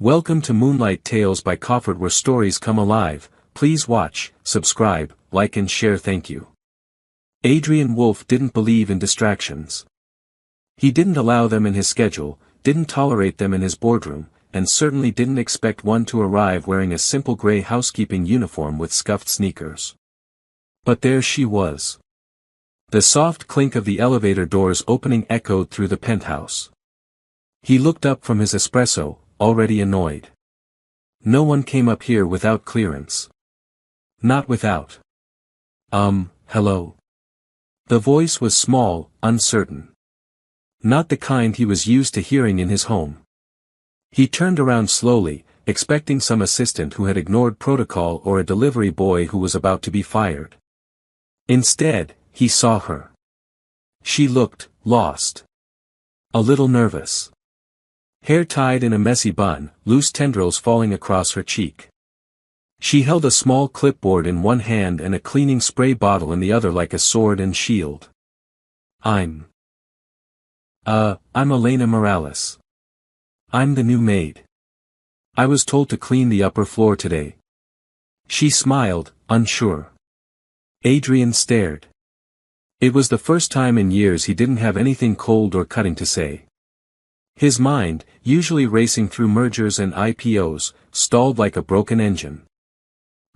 Welcome to Moonlight Tales by Coffert, where stories come alive. Please watch, subscribe, like and share. Thank you. Adrian Wolfe didn't believe in distractions. He didn't allow them in his schedule, didn't tolerate them in his boardroom, and certainly didn't expect one to arrive wearing a simple gray housekeeping uniform with scuffed sneakers. But there she was. The soft clink of the elevator doors opening echoed through the penthouse. He looked up from his espresso, already annoyed. No one came up here without clearance. Not without. Hello. The voice was small, uncertain. Not the kind he was used to hearing in his home. He turned around slowly, expecting some assistant who had ignored protocol or a delivery boy who was about to be fired. Instead, he saw her. She looked lost. A little nervous. Hair tied in a messy bun, loose tendrils falling across her cheek. She held a small clipboard in one hand and a cleaning spray bottle in the other like a sword and shield. I'm Elena Morales. I'm the new maid. I was told to clean the upper floor today. She smiled, unsure. Adrian stared. It was the first time in years he didn't have anything cold or cutting to say. His mind, usually racing through mergers and IPOs, stalled like a broken engine.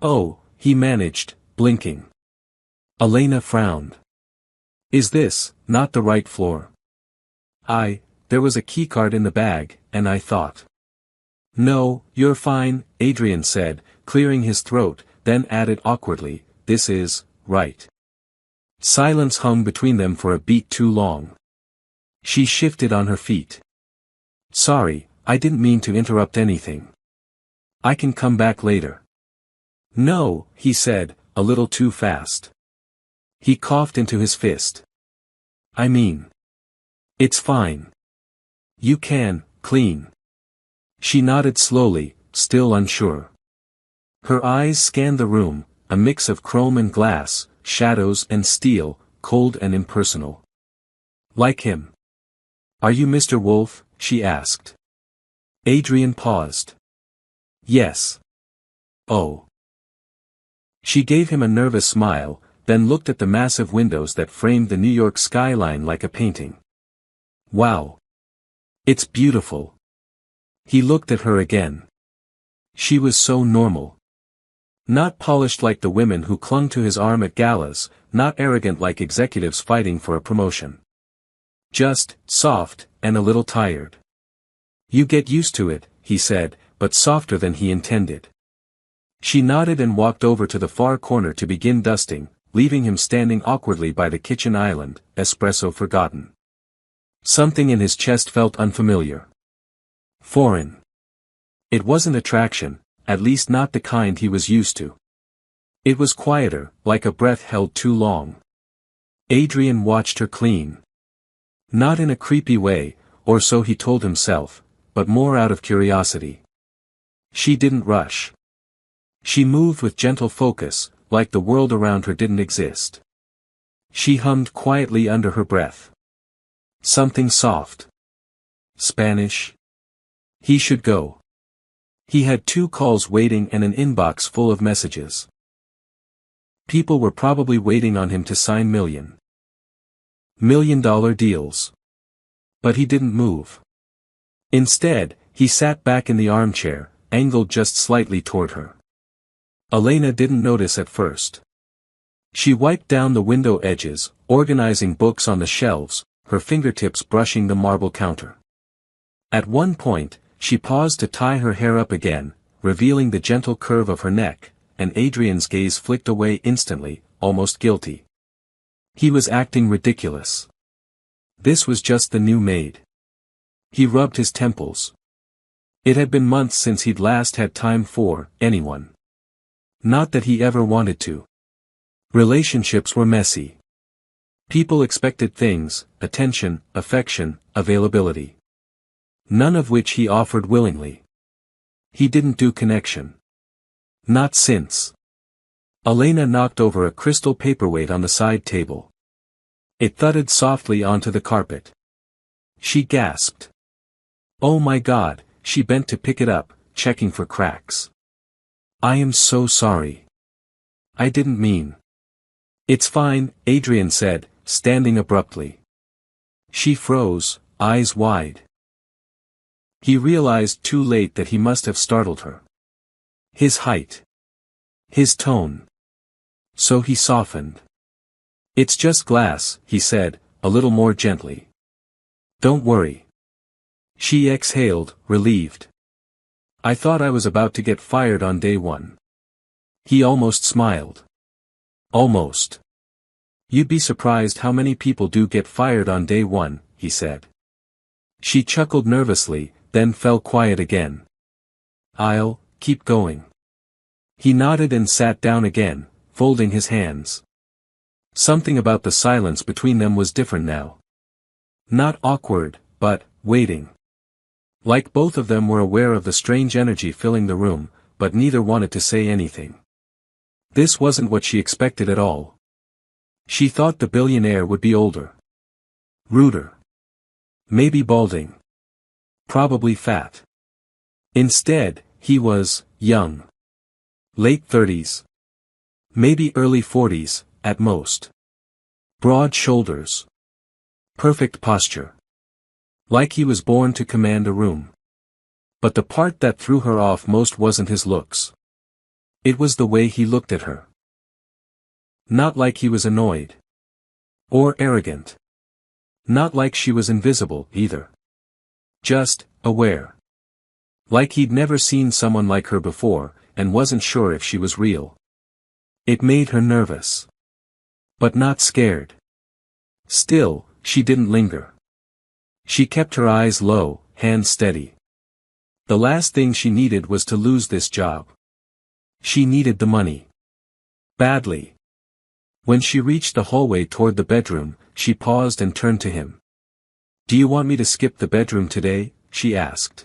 Oh, he managed, blinking. Elena frowned. Is this not the right floor? There was a keycard in the bag, and I thought. No, you're fine, Adrian said, clearing his throat, then added awkwardly, this is, right. Silence hung between them for a beat too long. She shifted on her feet. Sorry, I didn't mean to interrupt anything. I can come back later. No, he said, a little too fast. He coughed into his fist. I mean. It's fine. You can, clean. She nodded slowly, still unsure. Her eyes scanned the room, a mix of chrome and glass, shadows and steel, cold and impersonal. Like him. Are you Mr. Wolfe? She asked. Adrian paused. Yes. Oh. She gave him a nervous smile, then looked at the massive windows that framed the New York skyline like a painting. Wow. It's beautiful. He looked at her again. She was so normal. Not polished like the women who clung to his arm at galas, not arrogant like executives fighting for a promotion. Just, soft, and a little tired. You get used to it, he said, but softer than he intended. She nodded and walked over to the far corner to begin dusting, leaving him standing awkwardly by the kitchen island, espresso forgotten. Something in his chest felt unfamiliar. Foreign. It wasn't attraction, at least not the kind he was used to. It was quieter, like a breath held too long. Adrian watched her clean. Not in a creepy way, or so he told himself, but more out of curiosity. She didn't rush. She moved with gentle focus, like the world around her didn't exist. She hummed quietly under her breath. Something soft. Spanish. He should go. He had 2 calls waiting and an inbox full of messages. People were probably waiting on him to sign $1 million deals. But he didn't move. Instead, he sat back in the armchair, angled just slightly toward her. Elena didn't notice at first. She wiped down the window edges, organizing books on the shelves, her fingertips brushing the marble counter. At one point, she paused to tie her hair up again, revealing the gentle curve of her neck, and Adrian's gaze flicked away instantly, almost guilty. He was acting ridiculous. This was just the new maid. He rubbed his temples. It had been months since he'd last had time for anyone. Not that he ever wanted to. Relationships were messy. People expected things, attention, affection, availability. None of which he offered willingly. He didn't do connection. Not since. Elena knocked over a crystal paperweight on the side table. It thudded softly onto the carpet. She gasped. Oh my God, she bent to pick it up, checking for cracks. I am so sorry. I didn't mean. It's fine, Adrian said, standing abruptly. She froze, eyes wide. He realized too late that he must have startled her. His height. His tone. So he softened. It's just glass, he said, a little more gently. Don't worry. She exhaled, relieved. I thought I was about to get fired on day one. He almost smiled. Almost. You'd be surprised how many people do get fired on day one, he said. She chuckled nervously, then fell quiet again. I'll keep going. He nodded and sat down again, folding his hands. Something about the silence between them was different now. Not awkward, but waiting. Like both of them were aware of the strange energy filling the room, but neither wanted to say anything. This wasn't what she expected at all. She thought the billionaire would be older. Ruder. Maybe balding. Probably fat. Instead, he was young. Late 30s. Maybe early 40s, at most. Broad shoulders. Perfect posture. Like he was born to command a room. But the part that threw her off most wasn't his looks. It was the way he looked at her. Not like he was annoyed. Or arrogant. Not like she was invisible, either. Just, aware. Like he'd never seen someone like her before, and wasn't sure if she was real. It made her nervous. But not scared. Still, she didn't linger. She kept her eyes low, hands steady. The last thing she needed was to lose this job. She needed the money. Badly. When she reached the hallway toward the bedroom, she paused and turned to him. Do you want me to skip the bedroom today? She asked.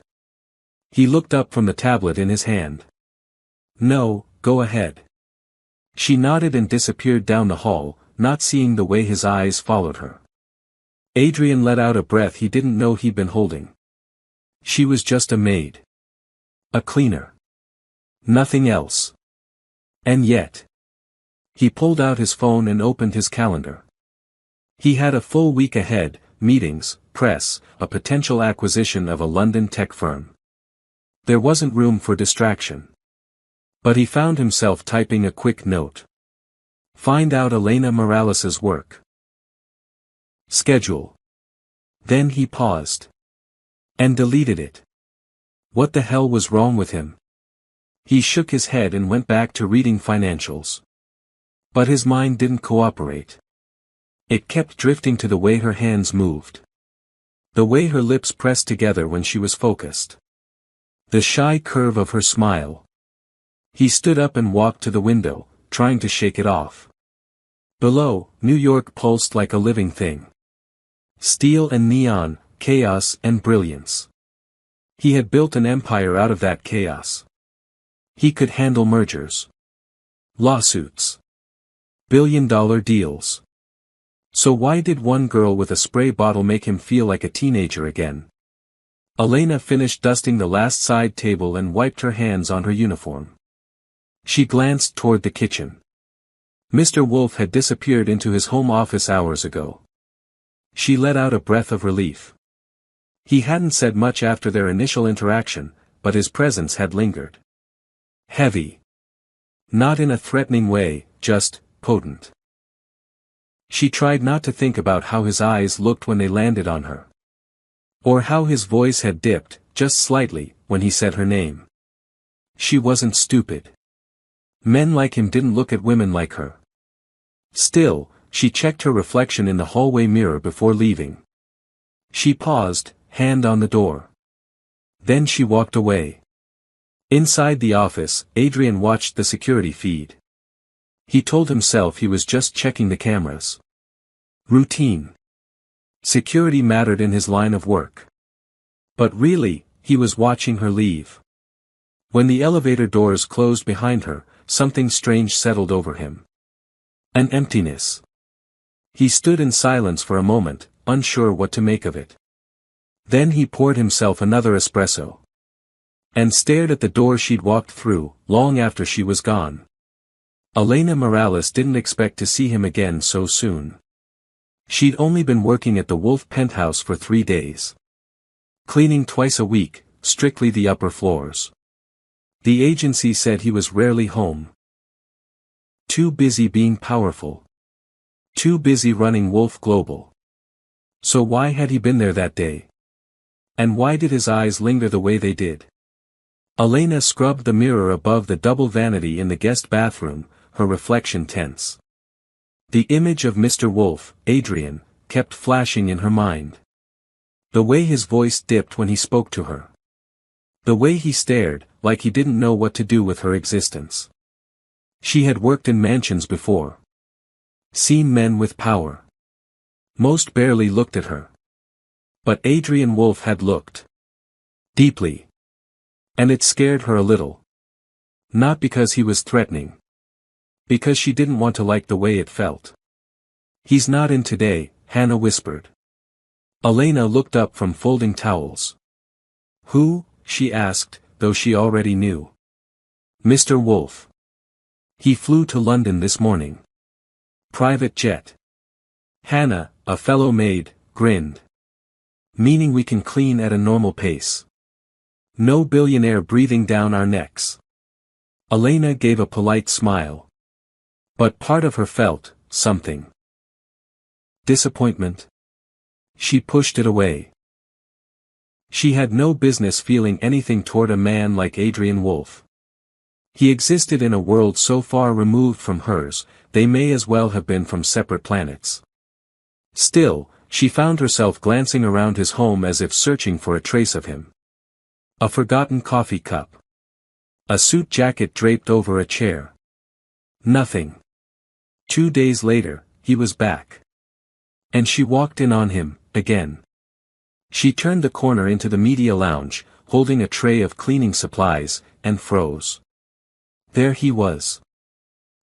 He looked up from the tablet in his hand. No, go ahead. She nodded and disappeared down the hall, not seeing the way his eyes followed her. Adrian let out a breath he didn't know he'd been holding. She was just a maid. A cleaner. Nothing else. And yet. He pulled out his phone and opened his calendar. He had a full week ahead, meetings, press, a potential acquisition of a London tech firm. There wasn't room for distraction. But he found himself typing a quick note. Find out Elena Morales's work. Schedule. Then he paused. And deleted it. What the hell was wrong with him? He shook his head and went back to reading financials. But his mind didn't cooperate. It kept drifting to the way her hands moved. The way her lips pressed together when she was focused. The shy curve of her smile. He stood up and walked to the window, trying to shake it off. Below, New York pulsed like a living thing. Steel and neon, chaos and brilliance. He had built an empire out of that chaos. He could handle mergers. Lawsuits. $1 billion deals. So why did one girl with a spray bottle make him feel like a teenager again? Elena finished dusting the last side table and wiped her hands on her uniform. She glanced toward the kitchen. Mr. Wolf had disappeared into his home office hours ago. She let out a breath of relief. He hadn't said much after their initial interaction, but his presence had lingered. Heavy. Not in a threatening way, just potent. She tried not to think about how his eyes looked when they landed on her. Or how his voice had dipped, just slightly, when he said her name. She wasn't stupid. Men like him didn't look at women like her. Still, she checked her reflection in the hallway mirror before leaving. She paused, hand on the door. Then she walked away. Inside the office, Adrian watched the security feed. He told himself he was just checking the cameras. Routine. Security mattered in his line of work. But really, he was watching her leave. When the elevator doors closed behind her, something strange settled over him. An emptiness. He stood in silence for a moment, unsure what to make of it. Then he poured himself another espresso. and stared at the door she'd walked through, long after she was gone. Elena Morales didn't expect to see him again so soon. She'd only been working at the Wolf penthouse for 3 days. Cleaning twice a week, strictly the upper floors. The agency said he was rarely home. Too busy being powerful. Too busy running Wolf Global. So why had he been there that day? And why did his eyes linger the way they did? Elena scrubbed the mirror above the double vanity in the guest bathroom, her reflection tense. The image of Mr. Wolf, Adrian, kept flashing in her mind. The way his voice dipped when he spoke to her. The way he stared, like he didn't know what to do with her existence. She had worked in mansions before. Seen men with power. Most barely looked at her. But Adrian Wolf had looked. Deeply. And it scared her a little. Not because he was threatening. Because she didn't want to like the way it felt. "He's not in today," Hannah whispered. Elena looked up from folding towels. "Who?" she asked, though she already knew. "Mr. Wolf. He flew to London this morning. Private jet." Hannah, a fellow maid, grinned. "Meaning we can clean at a normal pace. No billionaire breathing down our necks." Elena gave a polite smile. But part of her felt something. Disappointment. She pushed it away. She had no business feeling anything toward a man like Adrian Wolf. He existed in a world so far removed from hers, they may as well have been from separate planets. Still, she found herself glancing around his home as if searching for a trace of him. A forgotten coffee cup. A suit jacket draped over a chair. Nothing. 2 days later, he was back. And she walked in on him, again. She turned the corner into the media lounge, holding a tray of cleaning supplies, and froze. There he was.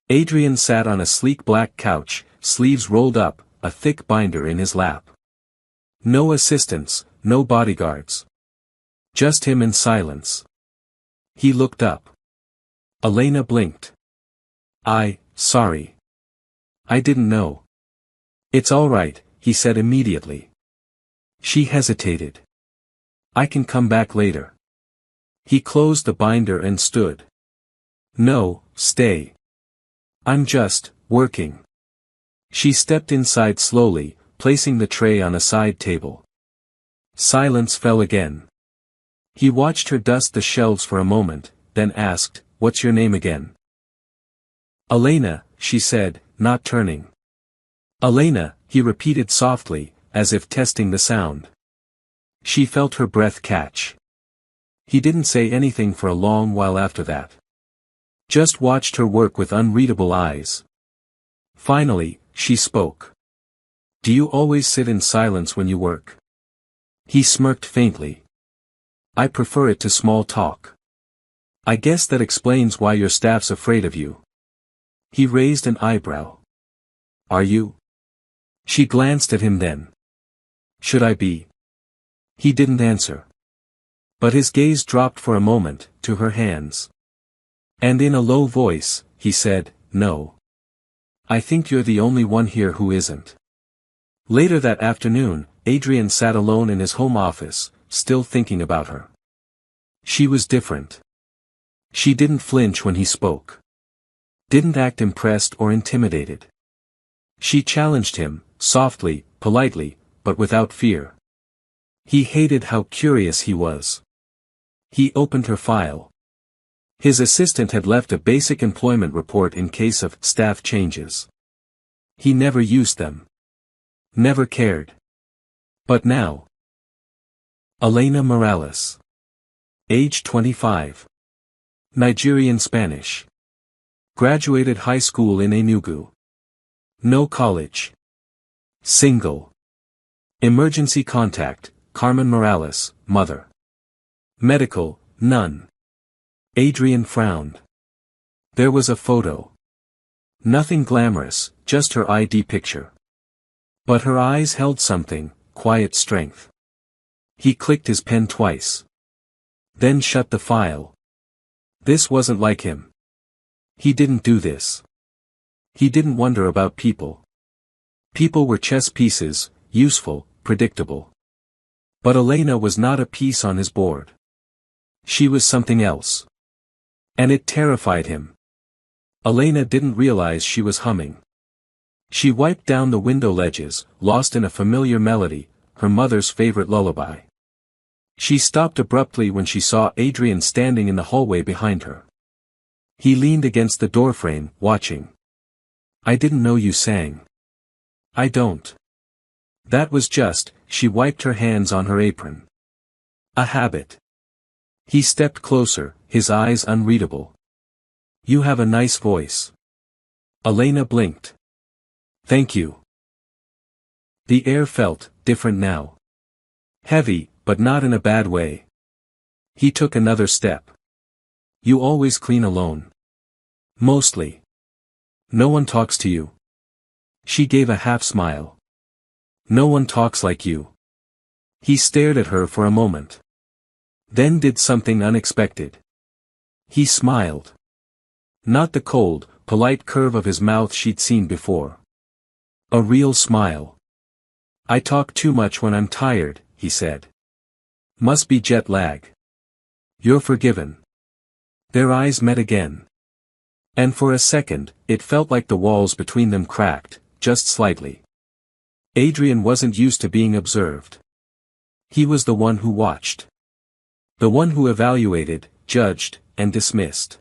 Adrian sat on a sleek black couch, sleeves rolled up, a thick binder in his lap. No assistants, no bodyguards. Just him in silence. He looked up. Elena blinked. Sorry. I didn't know." "It's all right," he said immediately. She hesitated. "I can come back later." He closed the binder and stood. "No, stay. I'm just working." She stepped inside slowly, placing the tray on a side table. Silence fell again. He watched her dust the shelves for a moment, then asked, "What's your name again?" "Elena," she said, not turning. "Elena," he repeated softly, as if testing the sound. She felt her breath catch. He didn't say anything for a long while after that. Just watched her work with unreadable eyes. Finally, she spoke. "Do you always sit in silence when you work?" He smirked faintly. "I prefer it to small talk. I guess that explains why your staff's afraid of you." He raised an eyebrow. "Are you?" She glanced at him then. "Should I be?" He didn't answer. But his gaze dropped for a moment, to her hands. And in a low voice, he said, "No. I think you're the only one here who isn't." Later that afternoon, Adrian sat alone in his home office, still thinking about her. She was different. She didn't flinch when he spoke. Didn't act impressed or intimidated. She challenged him, softly, politely, but without fear. He hated how curious he was. He opened her file. His assistant had left a basic employment report in case of staff changes. He never used them. Never cared. But now. Elena Morales. Age 25. Nigerian Spanish. Graduated high school in Enugu. No college. Single. Emergency contact, Carmen Morales, mother. Medical, none. Adrian frowned. There was a photo. Nothing glamorous, just her ID picture. But her eyes held something, quiet strength. He clicked his pen twice. Then shut the file. This wasn't like him. He didn't do this. He didn't wonder about people. People were chess pieces, useful, predictable. But Elena was not a piece on his board. She was something else. And it terrified him. Elena didn't realize she was humming. She wiped down the window ledges, lost in a familiar melody, her mother's favorite lullaby. She stopped abruptly when she saw Adrian standing in the hallway behind her. He leaned against the doorframe, watching. "I didn't know you sang." "I don't." That was just, she wiped her hands on her apron. "A habit." He stepped closer, his eyes unreadable. "You have a nice voice." Elena blinked. "Thank you." The air felt different now. Heavy, but not in a bad way. He took another step. "You always clean alone." "Mostly." "No one talks to you." She gave a half smile. "No one talks like you." He stared at her for a moment. Then did something unexpected. He smiled. Not the cold, polite curve of his mouth she'd seen before. A real smile. "I talk too much when I'm tired," he said. "Must be jet lag." "You're forgiven." Their eyes met again. And for a second, it felt like the walls between them cracked, just slightly. Adrian wasn't used to being observed. He was the one who watched. The one who evaluated, judged, and dismissed.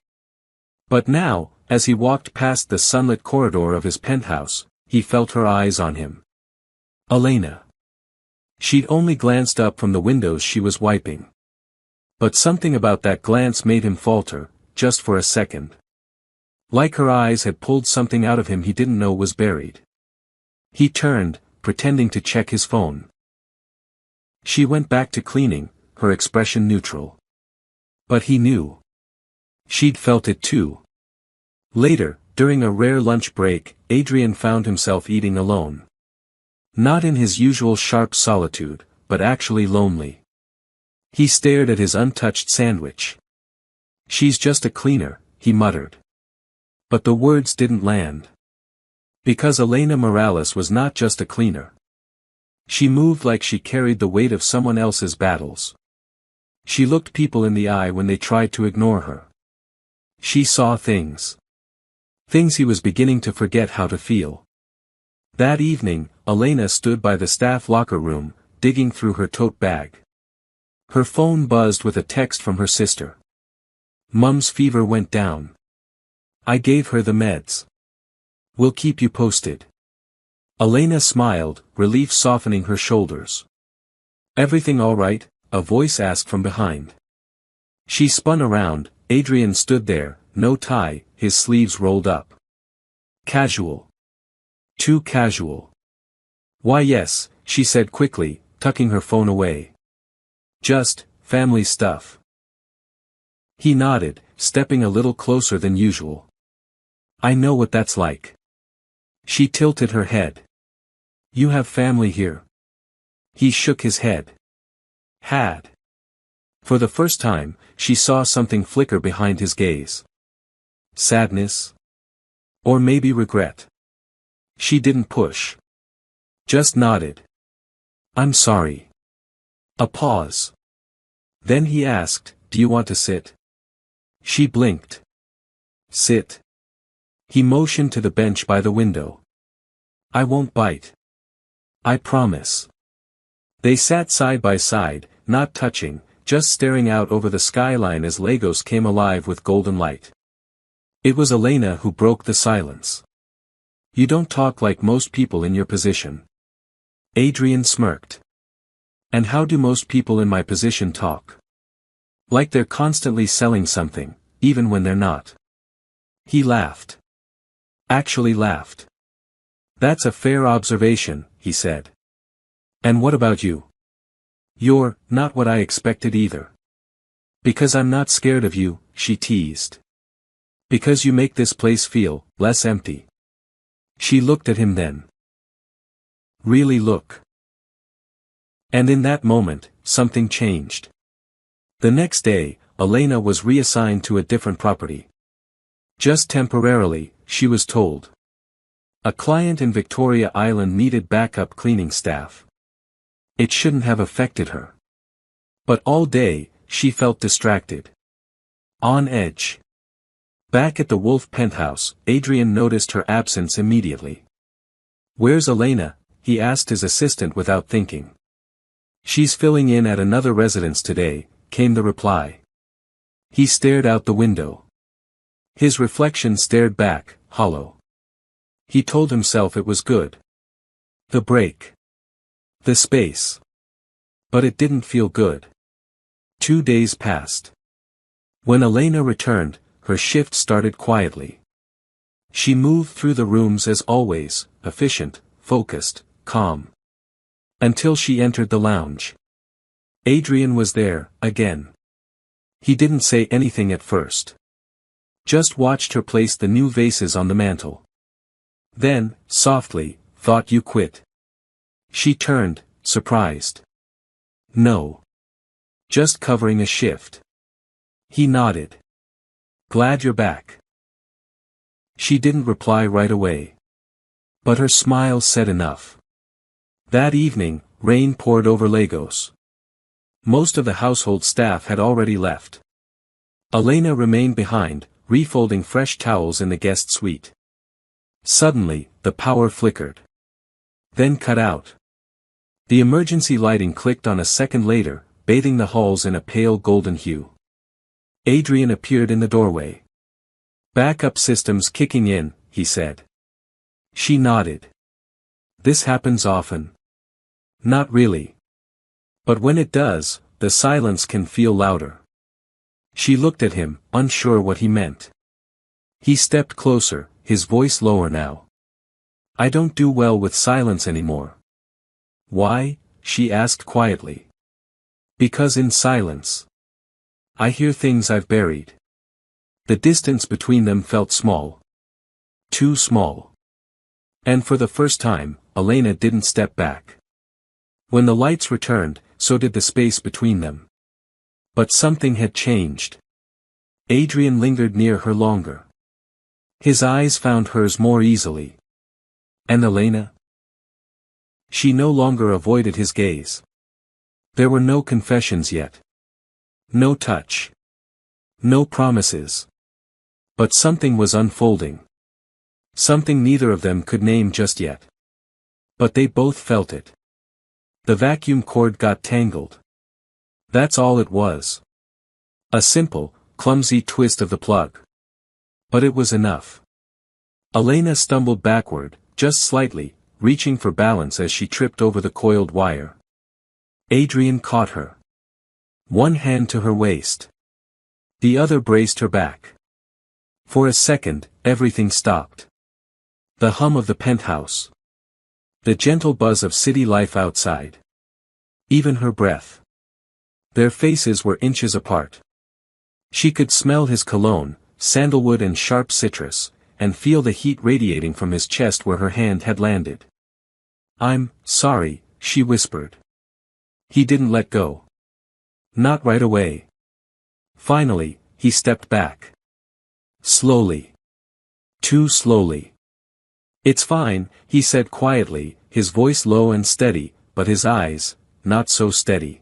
But now, as he walked past the sunlit corridor of his penthouse, he felt her eyes on him. Elena. She'd only glanced up from the windows she was wiping. But something about that glance made him falter, just for a second. Like her eyes had pulled something out of him he didn't know was buried. He turned, pretending to check his phone. She went back to cleaning, her expression neutral. But he knew. She'd felt it too. Later, during a rare lunch break, Adrian found himself eating alone. Not in his usual sharp solitude, but actually lonely. He stared at his untouched sandwich. "She's just a cleaner," he muttered. But the words didn't land. Because Elena Morales was not just a cleaner. She moved like she carried the weight of someone else's battles. She looked people in the eye when they tried to ignore her. She saw things. Things he was beginning to forget how to feel. That evening, Elena stood by the staff locker room, digging through her tote bag. Her phone buzzed with a text from her sister. "Mum's fever went down. I gave her the meds. We'll keep you posted." Elena smiled, relief softening her shoulders. "Everything all right?" a voice asked from behind. She spun around. Adrian stood there, no tie, his sleeves rolled up. Casual. Too casual. "Why yes," she said quickly, tucking her phone away. "Just, family stuff." He nodded, stepping a little closer than usual. "I know what that's like." She tilted her head. "You have family here?" He shook his head. Had. For the first time, she saw something flicker behind his gaze. Sadness? Or maybe regret. She didn't push. Just nodded. "I'm sorry." A pause. Then he asked, "Do you want to sit?" She blinked. "Sit." He motioned to the bench by the window. "I won't bite. I promise." They sat side by side, not touching, just staring out over the skyline as Lagos came alive with golden light. It was Elena who broke the silence. "You don't talk like most people in your position." Adrian smirked. "And how do most people in my position talk?" "Like they're constantly selling something, even when they're not." He laughed. Actually laughed. "That's a fair observation," he said. "And what about you?" "You're not what I expected either." "Because I'm not scared of you," she teased. "Because you make this place feel less empty." She looked at him then. "Really look." And in that moment, something changed. The next day, Elena was reassigned to a different property. Just temporarily, she was told. A client in Victoria Island needed backup cleaning staff. It shouldn't have affected her. But all day, she felt distracted. On edge. Back at the Wolf penthouse, Adrian noticed her absence immediately. "Where's Elena?" he asked his assistant without thinking. "She's filling in at another residence today," came the reply. He stared out the window. His reflection stared back, hollow. He told himself it was good. The break. The space. But it didn't feel good. 2 days passed. When Elena returned, her shift started quietly. She moved through the rooms as always, efficient, focused, calm. Until she entered the lounge. Adrian was there, again. He didn't say anything at first. Just watched her place the new vases on the mantel. Then, softly, "Thought you quit." She turned, surprised. "No. Just covering a shift." He nodded. "Glad you're back." She didn't reply right away. But her smile said enough. That evening, rain poured over Lagos. Most of the household staff had already left. Elena remained behind, refolding fresh towels in the guest suite. Suddenly, the power flickered. Then cut out. The emergency lighting clicked on a second later, bathing the halls in a pale golden hue. Adrian appeared in the doorway. "Backup systems kicking in," he said. She nodded. "This happens often." "Not really. But when it does, the silence can feel louder." She looked at him, unsure what he meant. He stepped closer, his voice lower now. "I don't do well with silence anymore." "Why?" she asked quietly. "Because in silence, I hear things I've buried." The distance between them felt small. Too small. And for the first time, Elena didn't step back. When the lights returned, so did the space between them. But something had changed. Adrian lingered near her longer. His eyes found hers more easily. And Elena? She no longer avoided his gaze. There were no confessions yet. No touch. No promises. But something was unfolding. Something neither of them could name just yet. But they both felt it. The vacuum cord got tangled. That's all it was. A simple, clumsy twist of the plug. But it was enough. Elena stumbled backward, just slightly, reaching for balance as she tripped over the coiled wire. Adrian caught her. One hand to her waist. The other braced her back. For a second, everything stopped. The hum of the penthouse. The gentle buzz of city life outside. Even her breath. Their faces were inches apart. She could smell his cologne, sandalwood and sharp citrus, and feel the heat radiating from his chest where her hand had landed. "I'm sorry," she whispered. He didn't let go. Not right away. Finally, he stepped back. Slowly. Too slowly. "It's fine," he said quietly, his voice low and steady, but his eyes, not so steady.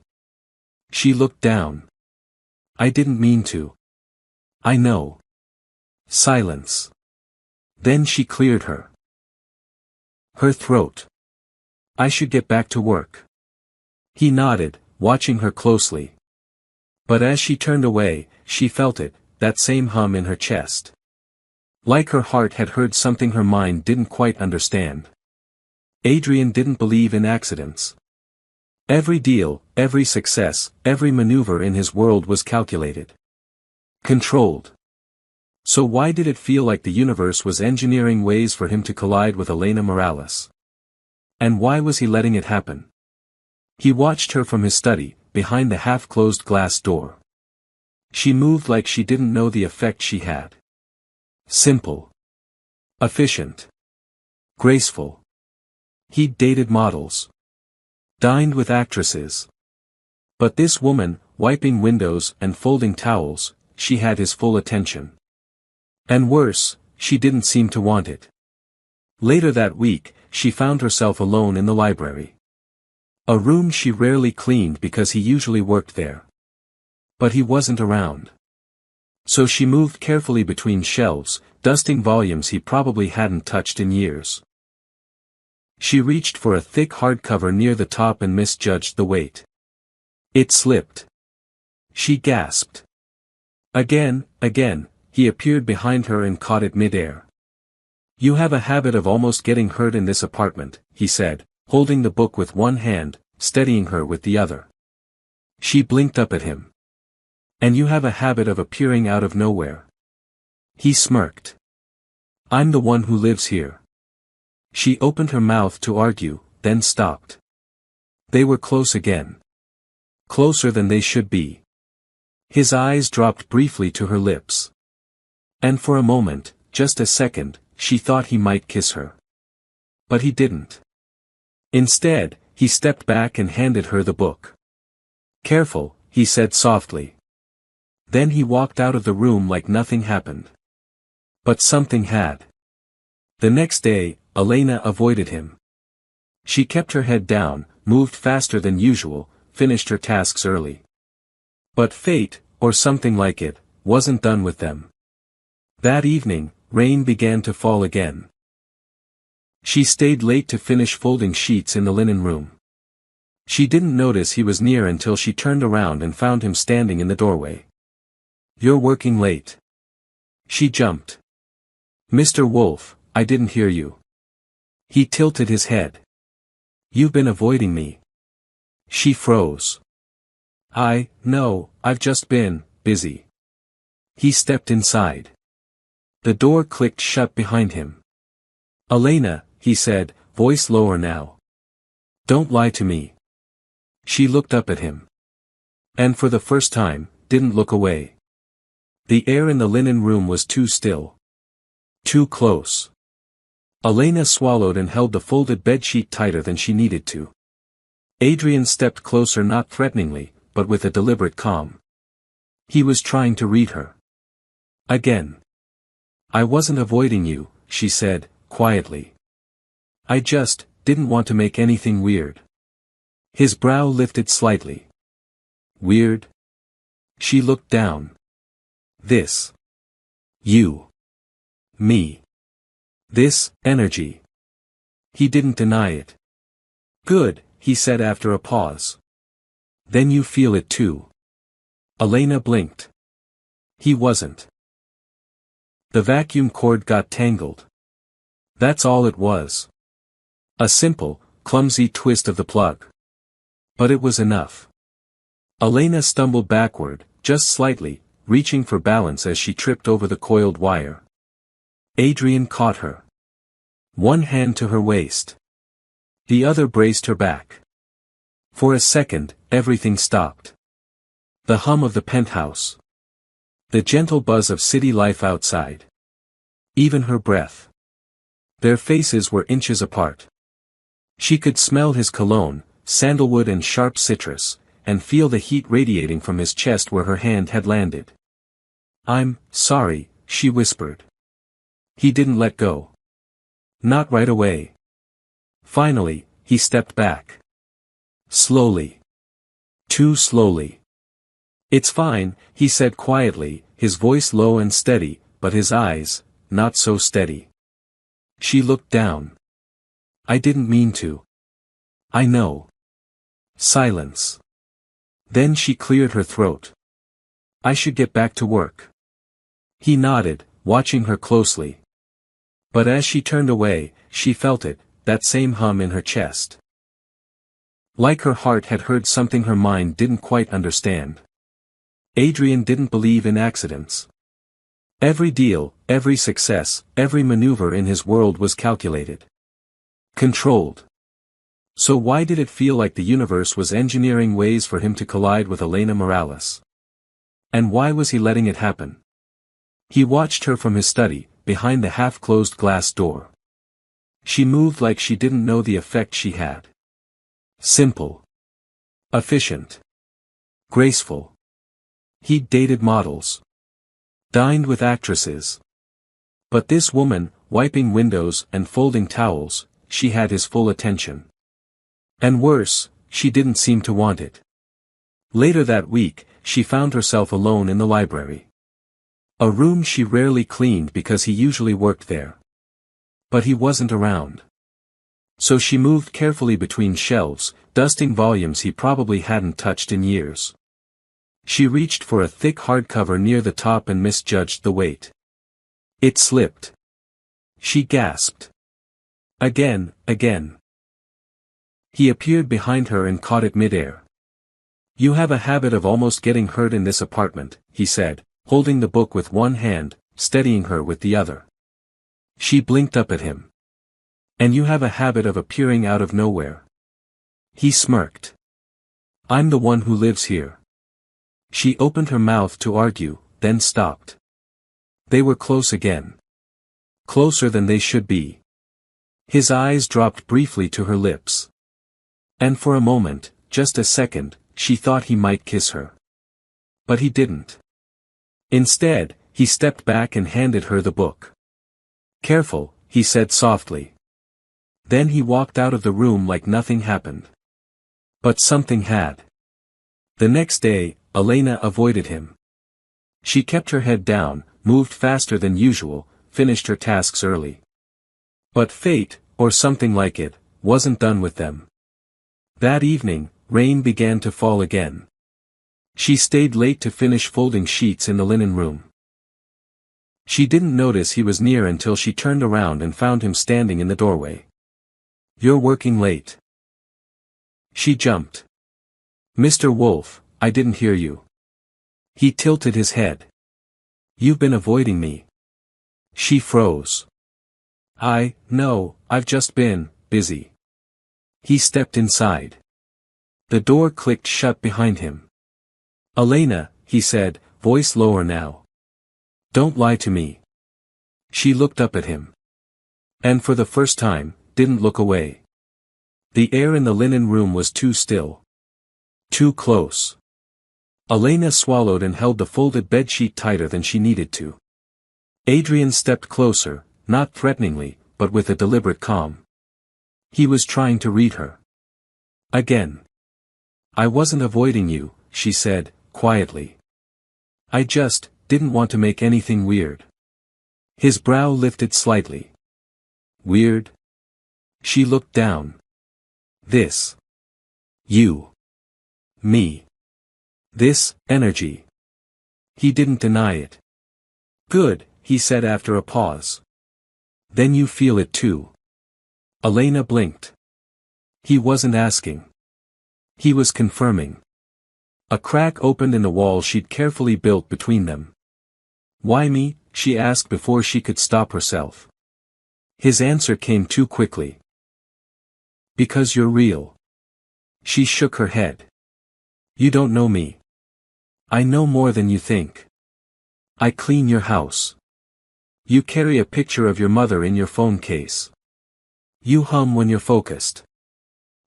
She looked down. "I didn't mean to." "I know." Silence. Then she cleared her throat. "I should get back to work." He nodded, watching her closely. But as she turned away, she felt it, that same hum in her chest. Like her heart had heard something her mind didn't quite understand. Adrian didn't believe in accidents. Every deal, every success, every maneuver in his world was calculated. Controlled. So why did it feel like the universe was engineering ways for him to collide with Elena Morales? And why was he letting it happen? He watched her from his study, behind the half-closed glass door. She moved like she didn't know the effect she had. Simple. Efficient. Graceful. He'd dated models. Dined with actresses. But this woman, wiping windows and folding towels, she had his full attention. And worse, she didn't seem to want it. Later that week, she found herself alone in the library. A room she rarely cleaned because he usually worked there. But he wasn't around. So she moved carefully between shelves, dusting volumes he probably hadn't touched in years. She reached for a thick hardcover near the top and misjudged the weight. It slipped. She gasped. Again, he appeared behind her and caught it mid-air. "You have a habit of almost getting hurt in this apartment," he said, holding the book with one hand, steadying her with the other. She blinked up at him. "And you have a habit of appearing out of nowhere." He smirked. "I'm the one who lives here." She opened her mouth to argue, then stopped. They were close again. Closer than they should be. His eyes dropped briefly to her lips. And for a moment, just a second, she thought he might kiss her. But he didn't. Instead, he stepped back and handed her the book. "Careful," he said softly. Then he walked out of the room like nothing happened. But something had. The next day, Elena avoided him. She kept her head down, moved faster than usual, finished her tasks early. But fate, or something like it, wasn't done with them. That evening, rain began to fall again. She stayed late to finish folding sheets in the linen room. She didn't notice he was near until she turned around and found him standing in the doorway. "You're working late." She jumped. "Mr. Wolf, I didn't hear you." He tilted his head. "You've been avoiding me." She froze. No, I've just been busy." He stepped inside. The door clicked shut behind him. "Elena," he said, voice lower now. "Don't lie to me." She looked up at him. And for the first time, didn't look away. The air in the linen room was too still. Too close. Elena swallowed and held the folded bedsheet tighter than she needed to. Adrian stepped closer, not threateningly, but with a deliberate calm. He was trying to read her. Again. "I wasn't avoiding you," she said, quietly. "I just didn't want to make anything weird." His brow lifted slightly. "Weird?" She looked down. "This. You. Me. This energy." He didn't deny it. "Good," he said after a pause. "Then you feel it too." Elena blinked. He wasn't. The vacuum cord got tangled. That's all it was. A simple, clumsy twist of the plug. But it was enough. Elena stumbled backward, just slightly, reaching for balance as she tripped over the coiled wire. Adrian caught her. One hand to her waist. The other braced her back. For a second, everything stopped. The hum of the penthouse. The gentle buzz of city life outside. Even her breath. Their faces were inches apart. She could smell his cologne, sandalwood and sharp citrus, and feel the heat radiating from his chest where her hand had landed. "I'm sorry," she whispered. He didn't let go. Not right away. Finally, he stepped back. Slowly. Too slowly. "It's fine," he said quietly, his voice low and steady, but his eyes, not so steady. She looked down. "I didn't mean to." "I know." Silence. Then she cleared her throat. "I should get back to work." He nodded, watching her closely. But as she turned away, she felt it, that same hum in her chest. Like her heart had heard something her mind didn't quite understand. Adrian didn't believe in accidents. Every deal, every success, every maneuver in his world was calculated. Controlled. So why did it feel like the universe was engineering ways for him to collide with Elena Morales? And why was he letting it happen? He watched her from his study, behind the half-closed glass door. She moved like she didn't know the effect she had. Simple. Efficient. Graceful. He'd dated models. Dined with actresses. But this woman, wiping windows and folding towels, she had his full attention. And worse, she didn't seem to want it. Later that week, she found herself alone in the library. A room she rarely cleaned because he usually worked there. But he wasn't around. So she moved carefully between shelves, dusting volumes he probably hadn't touched in years. She reached for a thick hardcover near the top and misjudged the weight. It slipped. She gasped. Again. He appeared behind her and caught it midair. "You have a habit of almost getting hurt in this apartment," he said, holding the book with one hand, steadying her with the other. She blinked up at him. "And you have a habit of appearing out of nowhere." He smirked. "I'm the one who lives here." She opened her mouth to argue, then stopped. They were close again. Closer than they should be. His eyes dropped briefly to her lips. And for a moment, just a second, she thought he might kiss her. But he didn't. Instead, he stepped back and handed her the book. "Careful," he said softly. Then he walked out of the room like nothing happened. But something had. The next day, Elena avoided him. She kept her head down, moved faster than usual, finished her tasks early. But fate, or something like it, wasn't done with them. That evening, rain began to fall again. She stayed late to finish folding sheets in the linen room. She didn't notice he was near until she turned around and found him standing in the doorway. "You're working late." She jumped. "Mr. Wolf, I didn't hear you." He tilted his head. "You've been avoiding me." She froze. No, I've just been busy." He stepped inside. The door clicked shut behind him. "Elena," he said, voice lower now. "Don't lie to me." She looked up at him. And for the first time, didn't look away. The air in the linen room was too still. Too close. Elena swallowed and held the folded bedsheet tighter than she needed to. Adrian stepped closer, not threateningly, but with a deliberate calm. He was trying to read her. Again. "I wasn't avoiding you," she said, quietly. "I just didn't want to make anything weird." His brow lifted slightly. "Weird?" She looked down. "This. You. Me. This energy." He didn't deny it. "Good," he said after a pause. "Then you feel it too." Elena blinked. He wasn't asking. He was confirming. A crack opened in the wall she'd carefully built between them. "Why me?" she asked before she could stop herself. His answer came too quickly. "Because you're real." She shook her head. "You don't know me." "I know more than you think. I clean your house. You carry a picture of your mother in your phone case. You hum when you're focused.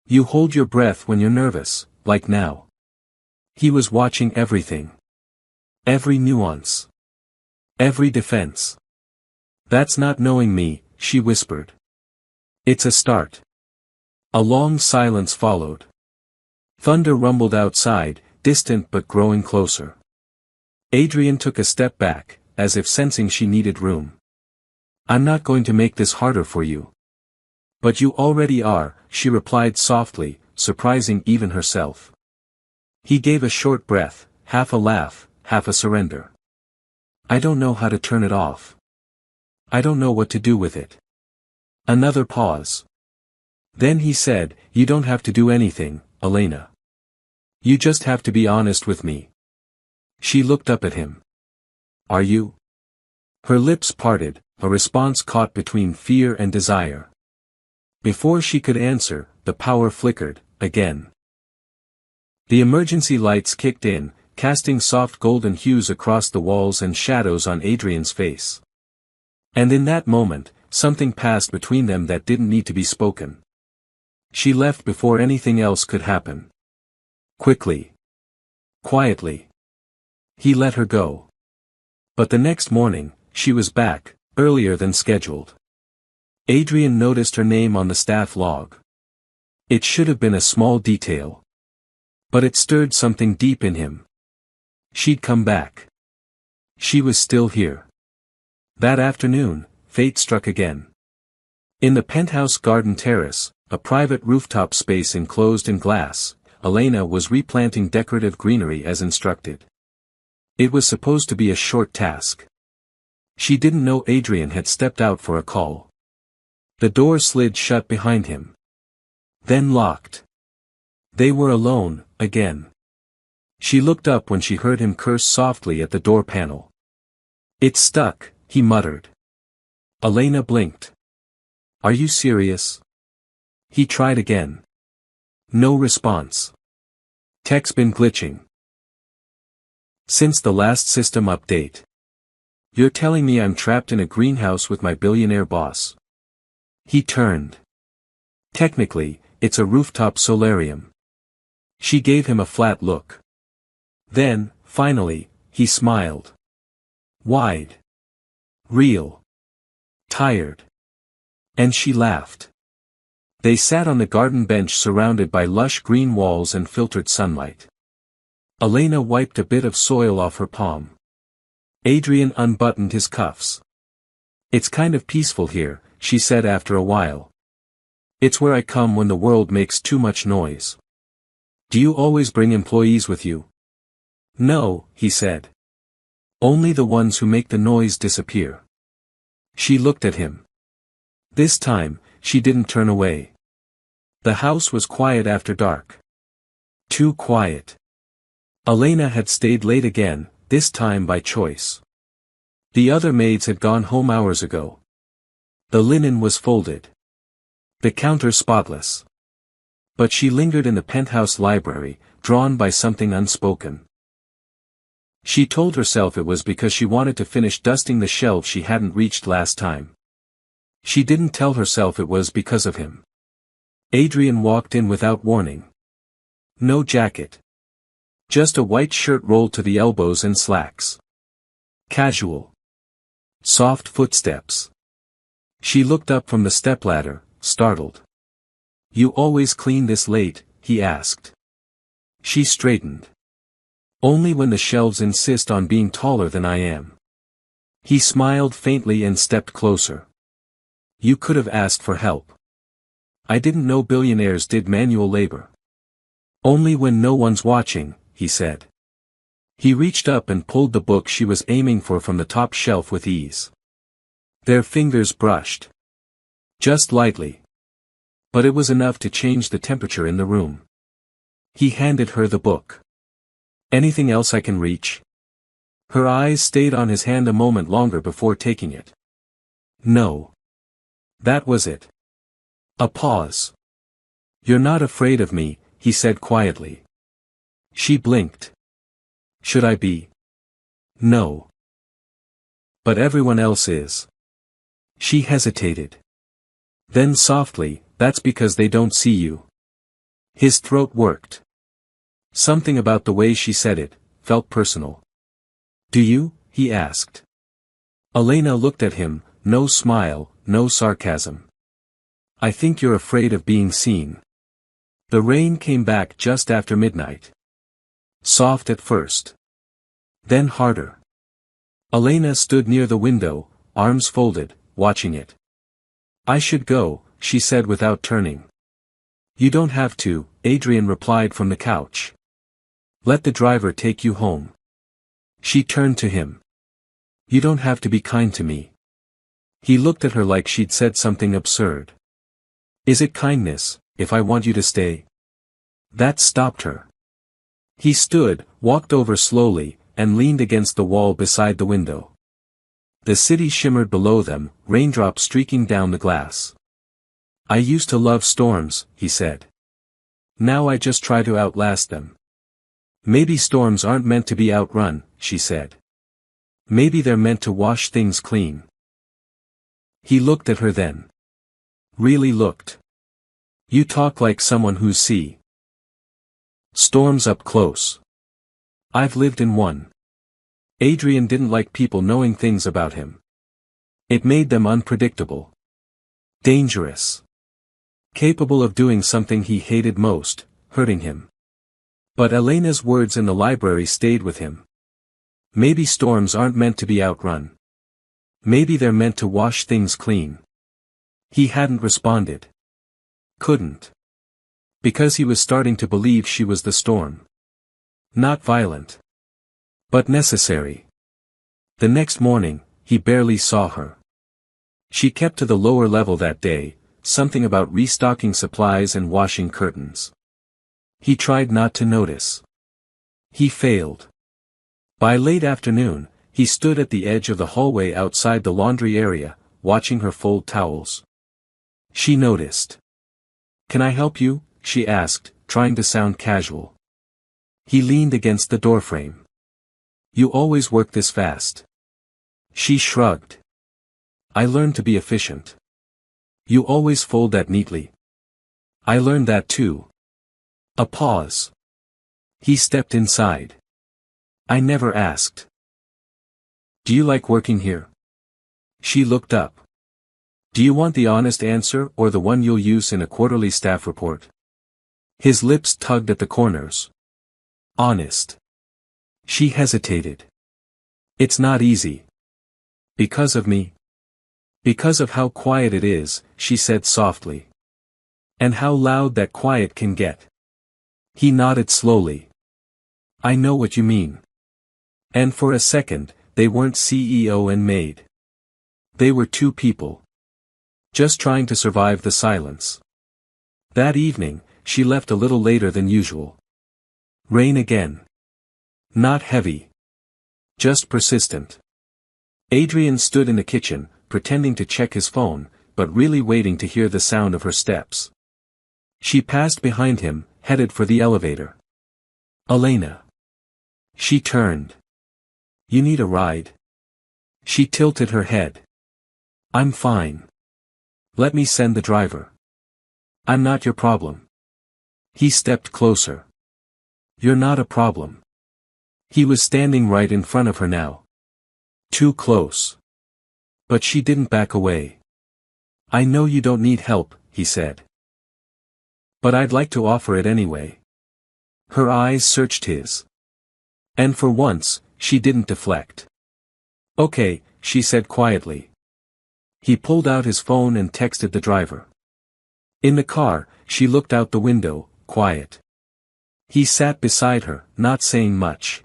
You hold your breath when you're nervous, like now." He was watching everything. Every nuance. Every defense. "That's not knowing me," she whispered. "It's a start." A long silence followed. Thunder rumbled outside, distant but growing closer. Adrian took a step back, as if sensing she needed room. "I'm not going to make this harder for you." "But you already are," she replied softly, surprising even herself. He gave a short breath, half a laugh, half a surrender. "I don't know how to turn it off. I don't know what to do with it." Another pause. Then he said, "You don't have to do anything, Elena. You just have to be honest with me." She looked up at him. "Are you?" Her lips parted, a response caught between fear and desire. Before she could answer, the power flickered, again. The emergency lights kicked in, casting soft golden hues across the walls and shadows on Adrian's face. And in that moment, something passed between them that didn't need to be spoken. She left before anything else could happen. Quickly. Quietly. He let her go. But the next morning, she was back, earlier than scheduled. Adrian noticed her name on the staff log. It should have been a small detail. But it stirred something deep in him. She'd come back. She was still here. That afternoon, fate struck again. In the penthouse garden terrace, a private rooftop space enclosed in glass, Elena was replanting decorative greenery as instructed. It was supposed to be a short task. She didn't know Adrian had stepped out for a call. The door slid shut behind him. Then locked. They were alone, again. She looked up when she heard him curse softly at the door panel. "It's stuck," he muttered. Elena blinked. "Are you serious?" He tried again. No response. Tech's been glitching. Since the last system update. You're telling me I'm trapped in a greenhouse with my billionaire boss? He turned. Technically, it's a rooftop solarium. She gave him a flat look. Then, finally, he smiled. Wide. Real. Tired. And she laughed. They sat on the garden bench surrounded by lush green walls and filtered sunlight. Elena wiped a bit of soil off her palm. Adrian unbuttoned his cuffs. "It's kind of peaceful here," she said after a while. "It's where I come when the world makes too much noise." "Do you always bring employees with you?" "No," he said. "Only the ones who make the noise disappear." She looked at him. This time, she didn't turn away. The house was quiet after dark. Too quiet. Elena had stayed late again, this time by choice. The other maids had gone home hours ago. The linen was folded. The counter spotless. But she lingered in the penthouse library, drawn by something unspoken. She told herself it was because she wanted to finish dusting the shelves she hadn't reached last time. She didn't tell herself it was because of him. Adrian walked in without warning. No jacket. Just a white shirt rolled to the elbows and slacks. Casual. Soft footsteps. She looked up from the stepladder, startled. "You always clean this late?" he asked. She straightened. "Only when the shelves insist on being taller than I am." He smiled faintly and stepped closer. "You could have asked for help. I didn't know billionaires did manual labor." "Only when no one's watching," he said. He reached up and pulled the book she was aiming for from the top shelf with ease. Their fingers brushed. Just lightly. But it was enough to change the temperature in the room. He handed her the book. "Anything else I can reach?" Her eyes stayed on his hand a moment longer before taking it. "No." That was it. A pause. "You're not afraid of me," he said quietly. She blinked. "Should I be?" "No. But everyone else is." She hesitated. Then softly, "That's because they don't see you." His throat worked. Something about the way she said it felt personal. "Do you?" he asked. Elena looked at him, no smile, no sarcasm. "I think you're afraid of being seen." The rain came back just after midnight. Soft at first. Then harder. Elena stood near the window, arms folded, watching it. "I should go," she said without turning. "You don't have to," Adrian replied from the couch. "Let the driver take you home." She turned to him. "You don't have to be kind to me." He looked at her like she'd said something absurd. "Is it kindness, if I want you to stay?" That stopped her. He stood, walked over slowly, and leaned against the wall beside the window. The city shimmered below them, raindrops streaking down the glass. "I used to love storms," he said. "Now I just try to outlast them." "Maybe storms aren't meant to be outrun," she said. "Maybe they're meant to wash things clean." He looked at her then. Really looked. "You talk like someone who's seen storms up close." I've lived in one. Adrian didn't like people knowing things about him. It made them unpredictable. Dangerous. Capable of doing something he hated most, hurting him. But Elena's words in the library stayed with him. Maybe storms aren't meant to be outrun. Maybe they're meant to wash things clean. He hadn't responded. Couldn't. Because he was starting to believe she was the storm. Not violent. But necessary. The next morning, he barely saw her. She kept to the lower level that day, something about restocking supplies and washing curtains. He tried not to notice. He failed. By late afternoon, he stood at the edge of the hallway outside the laundry area, watching her fold towels. She noticed. "Can I help you?" she asked, trying to sound casual. He leaned against the doorframe. "You always work this fast." She shrugged. "I learned to be efficient." "You always fold that neatly." "I learned that too." A pause. He stepped inside. "I never asked. Do you like working here?" She looked up. "Do you want the honest answer or the one you'll use in a quarterly staff report?" His lips tugged at the corners. "Honest." She hesitated. "It's not easy." "Because of me?" "Because of how quiet it is," she said softly. "And how loud that quiet can get." He nodded slowly. "I know what you mean." And for a second, they weren't CEO and Maid. They were two people. Just trying to survive the silence. That evening, she left a little later than usual. Rain again. Not heavy. Just persistent. Adrian stood in the kitchen, pretending to check his phone, but really waiting to hear the sound of her steps. She passed behind him, headed for the elevator. "Elena." She turned. "You need a ride?" She tilted her head. "I'm fine. Let me send the driver." "I'm not your problem." He stepped closer. "You're not a problem." He was standing right in front of her now. Too close. But she didn't back away. "I know you don't need help," he said. "But I'd like to offer it anyway." Her eyes searched his. And for once, she didn't deflect. "Okay," she said quietly. He pulled out his phone and texted the driver. In the car, she looked out the window, quiet. He sat beside her, not saying much.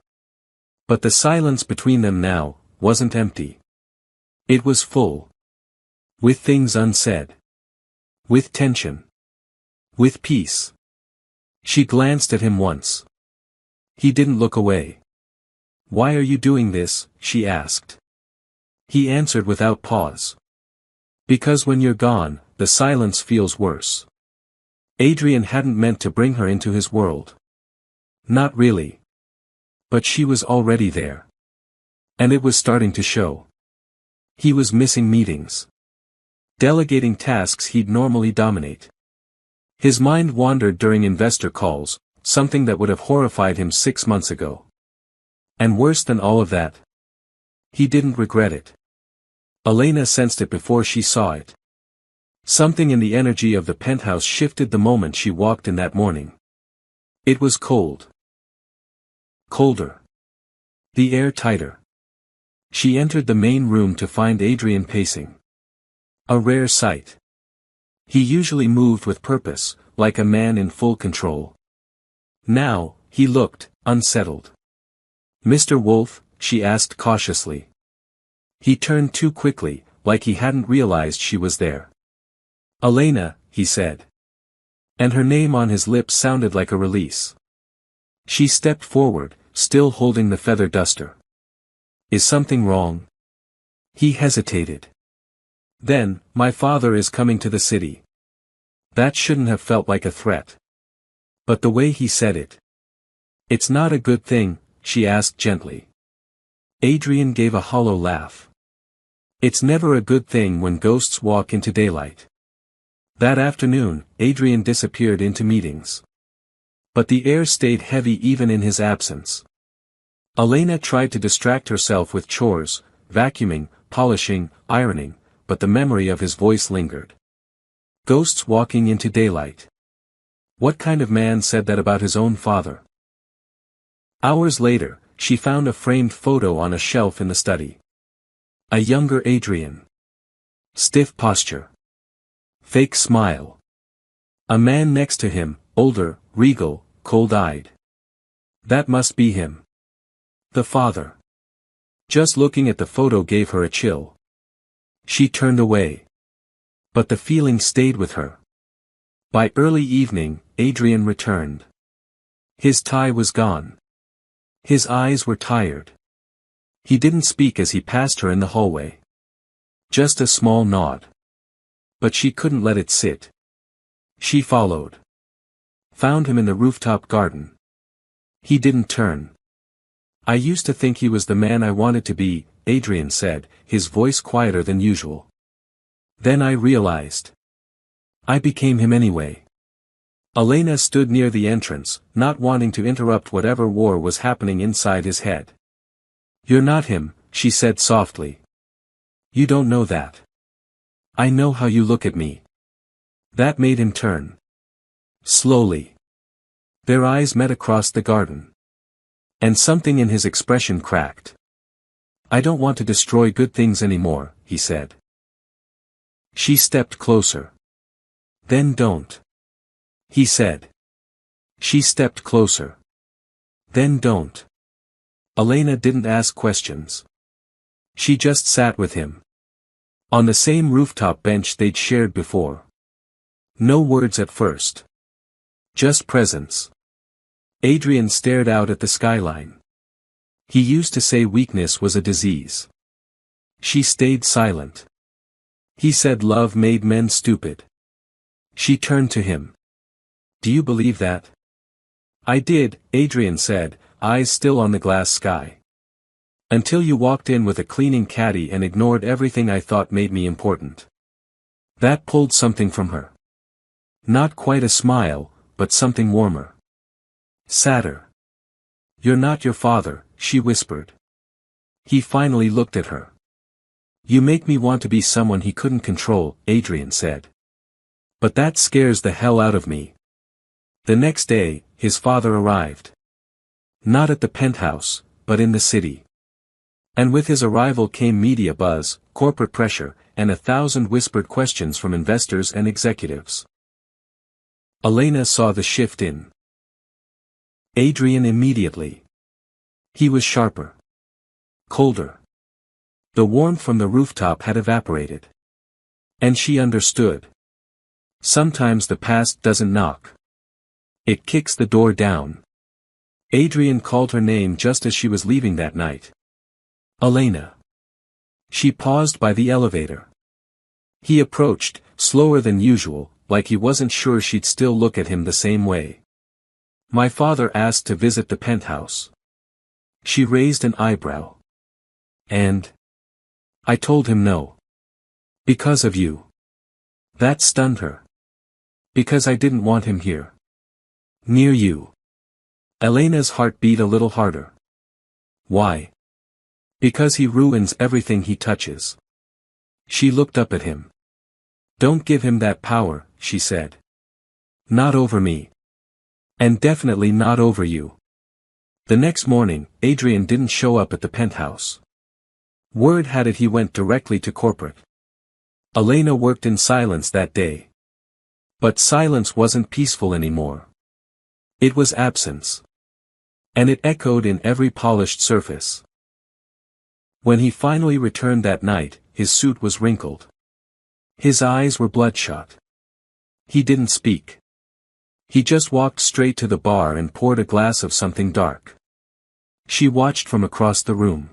But the silence between them now wasn't empty. It was full. With things unsaid. With tension. With peace. She glanced at him once. He didn't look away. "Why are you doing this?" she asked. He answered without pause. "Because when you're gone, the silence feels worse." Adrian hadn't meant to bring her into his world. Not really. But she was already there. And it was starting to show. He was missing meetings. Delegating tasks he'd normally dominate. His mind wandered during investor calls, something that would have horrified him 6 months ago. And worse than all of that, he didn't regret it. Elena sensed it before she saw it. Something in the energy of the penthouse shifted the moment she walked in that morning. It was cold. Colder. The air tighter. She entered the main room to find Adrian pacing. A rare sight. He usually moved with purpose, like a man in full control. Now, he looked unsettled. "Mr. Wolf?" she asked cautiously. He turned too quickly, like he hadn't realized she was there. "Elena," he said. And her name on his lips sounded like a release. She stepped forward, still holding the feather duster. "Is something wrong?" He hesitated. Then, "My father is coming to the city." That shouldn't have felt like a threat. But the way he said it. "It's not a good thing?" she asked gently. Adrian gave a hollow laugh. It's never a good thing when ghosts walk into daylight. That afternoon, Adrian disappeared into meetings. But the air stayed heavy even in his absence. Elena tried to distract herself with chores, vacuuming, polishing, ironing, but the memory of his voice lingered. Ghosts walking into daylight. What kind of man said that about his own father? Hours later, she found a framed photo on a shelf in the study. A younger Adrian. Stiff posture. Fake smile. A man next to him, older, regal, cold-eyed. That must be him. The father. Just looking at the photo gave her a chill. She turned away. But the feeling stayed with her. By early evening, Adrian returned. His tie was gone. His eyes were tired. He didn't speak as he passed her in the hallway. Just a small nod. But she couldn't let it sit. She followed. Found him in the rooftop garden. He didn't turn. I used to think he was the man I wanted to be, Adrian said, his voice quieter than usual. Then I realized. I became him anyway. Elena stood near the entrance, not wanting to interrupt whatever war was happening inside his head. You're not him, she said softly. You don't know that. I know how you look at me. That made him turn. Slowly. Their eyes met across the garden. And something in his expression cracked. I don't want to destroy good things anymore, he said. She stepped closer. Then don't. He said. She stepped closer. Then don't. Elena didn't ask questions. She just sat with him. On the same rooftop bench they'd shared before. No words at first. Just presence. Adrian stared out at the skyline. He used to say weakness was a disease. She stayed silent. He said love made men stupid. She turned to him. Do you believe that? I did, Adrian said, eyes still on the glass sky. Until you walked in with a cleaning caddy and ignored everything I thought made me important. That pulled something from her. Not quite a smile, but something warmer. Sadder. You're not your father, she whispered. He finally looked at her. You make me want to be someone he couldn't control, Adrian said. But that scares the hell out of me. The next day, his father arrived. Not at the penthouse, but in the city. And with his arrival came media buzz, corporate pressure, and 1,000 whispered questions from investors and executives. Elena saw the shift in Adrian immediately. He was sharper. Colder. The warmth from the rooftop had evaporated. And she understood. Sometimes the past doesn't knock. It kicks the door down. Adrian called her name just as she was leaving that night. Elena. She paused by the elevator. He approached, slower than usual, like he wasn't sure she'd still look at him the same way. My father asked to visit the penthouse. She raised an eyebrow. And? I told him no. Because of you. That stunned her. Because I didn't want him here. Near you. Elena's heart beat a little harder. Why? Because he ruins everything he touches. She looked up at him. Don't give him that power, she said. Not over me. And definitely not over you. The next morning, Adrian didn't show up at the penthouse. Word had it he went directly to corporate. Elena worked in silence that day. But silence wasn't peaceful anymore. It was absence. And it echoed in every polished surface. When he finally returned that night, his suit was wrinkled. His eyes were bloodshot. He didn't speak. He just walked straight to the bar and poured a glass of something dark. She watched from across the room.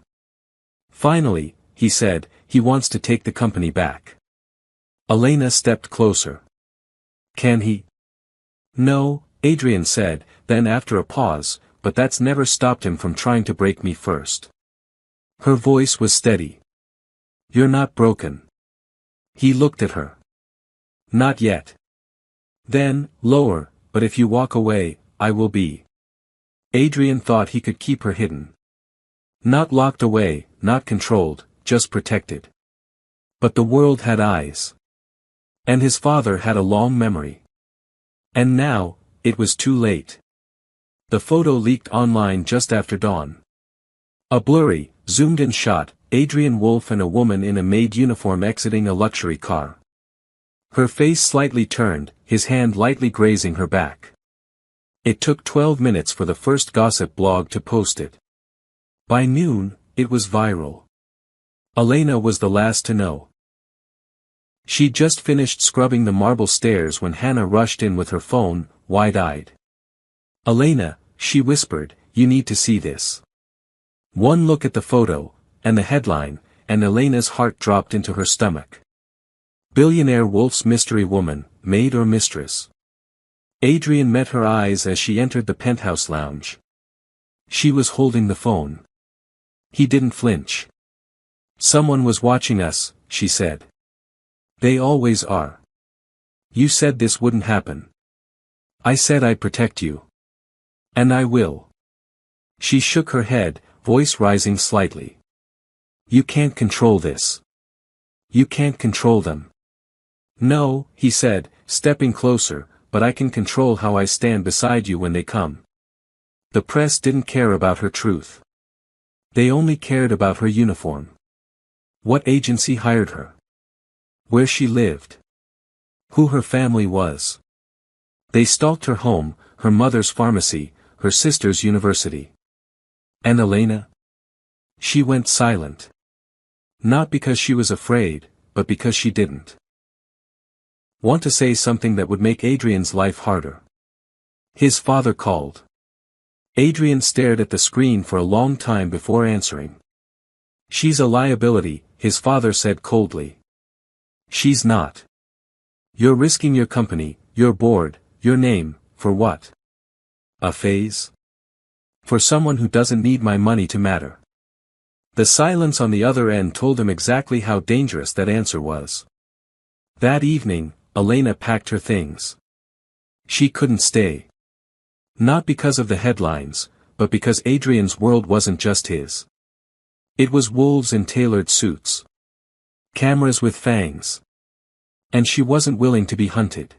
Finally, he said, he wants to take the company back. Elena stepped closer. Can he? No, Adrian said, then after a pause, but that's never stopped him from trying to break me first. Her voice was steady. You're not broken. He looked at her. Not yet. Then, lower, but if you walk away, I will be. Adrian thought he could keep her hidden. Not locked away, not controlled, just protected. But the world had eyes. And his father had a long memory. And now, it was too late. The photo leaked online just after dawn. A blurry, zoomed-in shot, Adrian Wolf and a woman in a Maid uniform exiting a luxury car. Her face slightly turned, his hand lightly grazing her back. It took 12 minutes for the first gossip blog to post it. By noon, it was viral. Elena was the last to know. She'd just finished scrubbing the marble stairs when Hannah rushed in with her phone, wide-eyed. "Elena," she whispered, "you need to see this." One look at the photo, and the headline, and Elena's heart dropped into her stomach. Billionaire Wolf's mystery woman, maid or mistress. Adrian met her eyes as she entered the penthouse lounge. She was holding the phone. He didn't flinch. "Someone was watching us," she said. "They always are. You said this wouldn't happen. I said I'd protect you. And I will." She shook her head, voice rising slightly. "You can't control this. You can't control them." "No," he said, stepping closer, "but I can control how I stand beside you when they come." The press didn't care about her truth. They only cared about her uniform. What agency hired her? Where she lived? Who her family was? They stalked her home, her mother's pharmacy, her sister's university. And Elena? She went silent. Not because she was afraid, but because she didn't want to say something that would make Adrian's life harder. His father called. Adrian stared at the screen for a long time before answering. "She's a liability," his father said coldly. "She's not. You're risking your company, your board, your name, for what? A phase? For someone who doesn't need my money to matter." The silence on the other end told him exactly how dangerous that answer was. That evening, Elena packed her things. She couldn't stay. Not because of the headlines, but because Adrian's world wasn't just his. It was wolves in tailored suits. Cameras with fangs. And she wasn't willing to be hunted.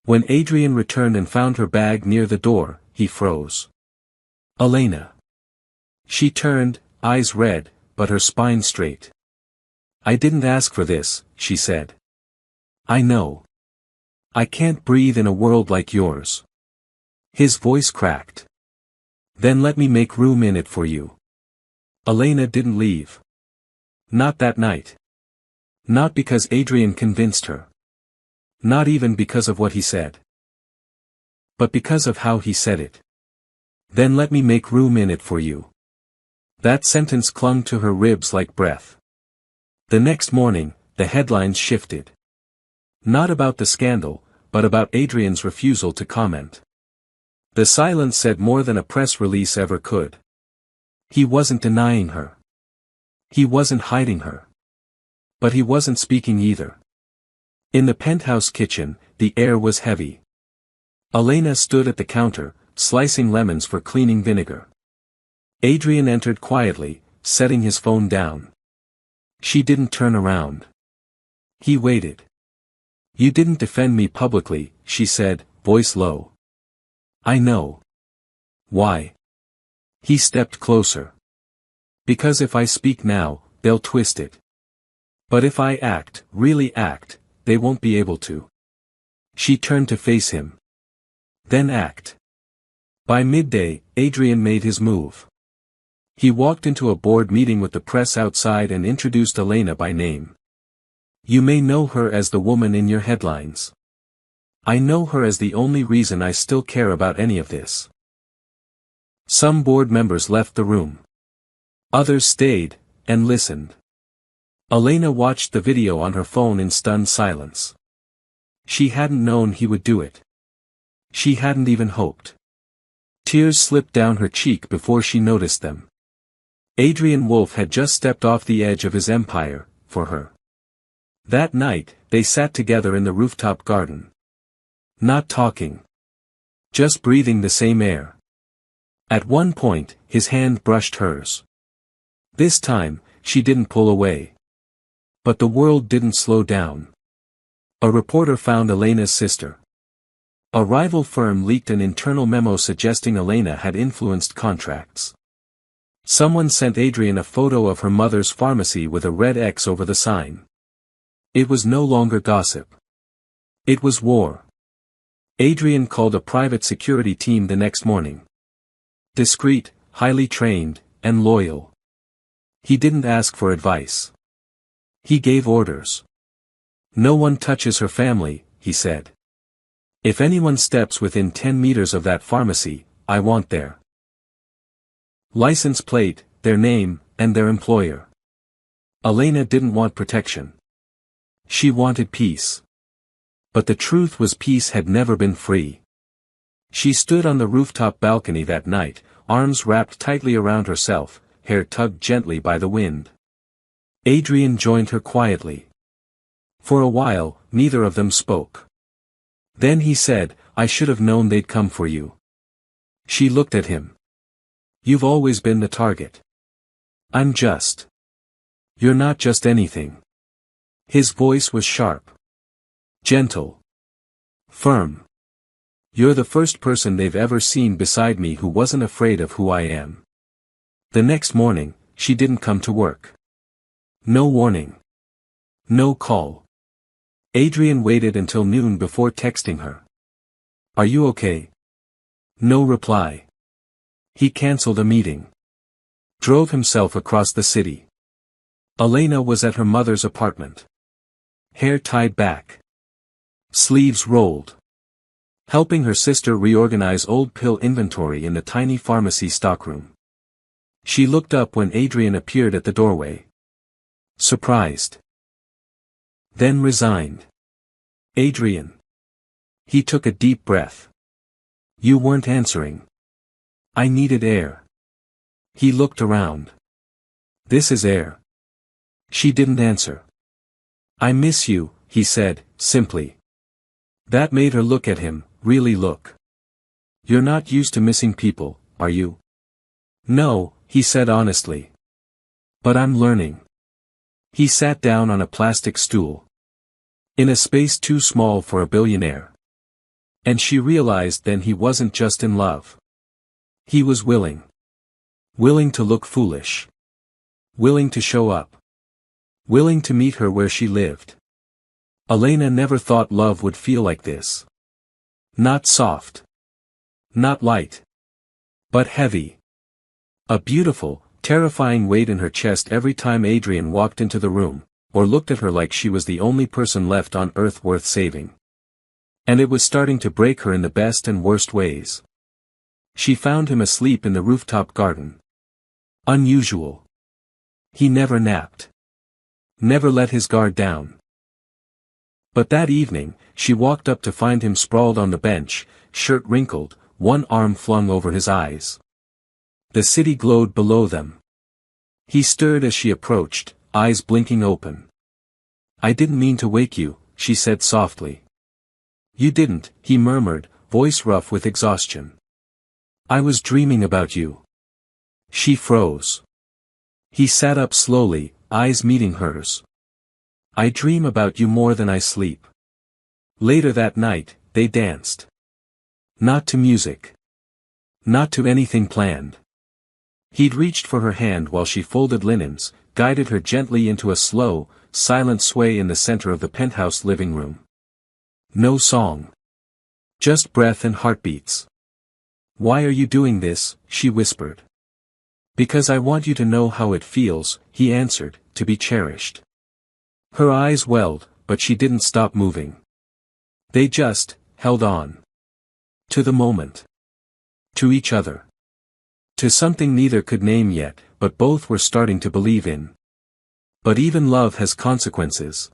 When Adrian returned and found her bag near the door, he froze. "Elena." She turned, eyes red, but her spine straight. "I didn't ask for this," she said. "I know. I can't breathe in a world like yours." His voice cracked. "Then let me make room in it for you." Elena didn't leave. Not that night. Not because Adrian convinced her. Not even because of what he said. But because of how he said it. "Then let me make room in it for you." That sentence clung to her ribs like breath. The next morning, the headlines shifted. Not about the scandal, but about Adrian's refusal to comment. The silence said more than a press release ever could. He wasn't denying her. He wasn't hiding her. But he wasn't speaking either. In the penthouse kitchen, the air was heavy. Elena stood at the counter, slicing lemons for cleaning vinegar. Adrian entered quietly, setting his phone down. She didn't turn around. He waited. "You didn't defend me publicly," she said, voice low. "I know." "Why?" He stepped closer. "Because if I speak now, they'll twist it. But if I act, really act, they won't be able to." She turned to face him. "Then act." By midday, Adrian made his move. He walked into a board meeting with the press outside and introduced Elena by name. "You may know her as the woman in your headlines. I know her as the only reason I still care about any of this." Some board members left the room. Others stayed, and listened. Elena watched the video on her phone in stunned silence. She hadn't known he would do it. She hadn't even hoped. Tears slipped down her cheek before she noticed them. Adrian Wolf had just stepped off the edge of his empire, for her. That night, they sat together in the rooftop garden. Not talking. Just breathing the same air. At one point, his hand brushed hers. This time, she didn't pull away. But the world didn't slow down. A reporter found Elena's sister. A rival firm leaked an internal memo suggesting Elena had influenced contracts. Someone sent Adrian a photo of her mother's pharmacy with a red X over the sign. It was no longer gossip. It was war. Adrian called a private security team the next morning. Discreet, highly trained, and loyal. He didn't ask for advice. He gave orders. No one touches her family, he said. If anyone steps within 10 meters of that pharmacy, I want their license plate, their name, and their employer. Elena didn't want protection. She wanted peace. But the truth was peace had never been free. She stood on the rooftop balcony that night, arms wrapped tightly around herself, hair tugged gently by the wind. Adrian joined her quietly. For a while, neither of them spoke. Then he said, "I should have known they'd come for you." She looked at him. "You've always been the target." "I'm just." "You're not just anything." His voice was sharp. Gentle. Firm. "You're the first person they've ever seen beside me who wasn't afraid of who I am." The next morning, she didn't come to work. No warning. No call. Adrian waited until noon before texting her. "Are you okay?" No reply. He cancelled a meeting. Drove himself across the city. Elena was at her mother's apartment. Hair tied back. Sleeves rolled. Helping her sister reorganize old pill inventory in the tiny pharmacy stockroom. She looked up when Adrian appeared at the doorway. Surprised. Then resigned. "Adrian." He took a deep breath. "You weren't answering." "I needed air." He looked around. "This is air." She didn't answer. "I miss you," he said, simply. That made her look at him, really look. "You're not used to missing people, are you?" "No," he said honestly. "But I'm learning." He sat down on a plastic stool. In a space too small for a billionaire. And she realized then he wasn't just in love. He was willing. Willing to look foolish. Willing to show up. Willing to meet her where she lived. Elena never thought love would feel like this. Not soft. Not light. But heavy. A beautiful, terrifying weight in her chest every time Adrian walked into the room, or looked at her like she was the only person left on earth worth saving. And it was starting to break her in the best and worst ways. She found him asleep in the rooftop garden. Unusual. He never napped. Never let his guard down. But that evening, she walked up to find him sprawled on the bench, shirt wrinkled, one arm flung over his eyes. The city glowed below them. He stirred as she approached, eyes blinking open. "I didn't mean to wake you," she said softly. "You didn't," he murmured, voice rough with exhaustion. "I was dreaming about you." She froze. He sat up slowly, eyes meeting hers. "I dream about you more than I sleep." Later that night, they danced. Not to music. Not to anything planned. He'd reached for her hand while she folded linens, guided her gently into a slow, silent sway in the center of the penthouse living room. No song. Just breath and heartbeats. "Why are you doing this?" she whispered. "Because I want you to know how it feels," he answered, "to be cherished." Her eyes welled, but she didn't stop moving. They just held on. To the moment. To each other. To something neither could name yet, but both were starting to believe in. But even love has consequences.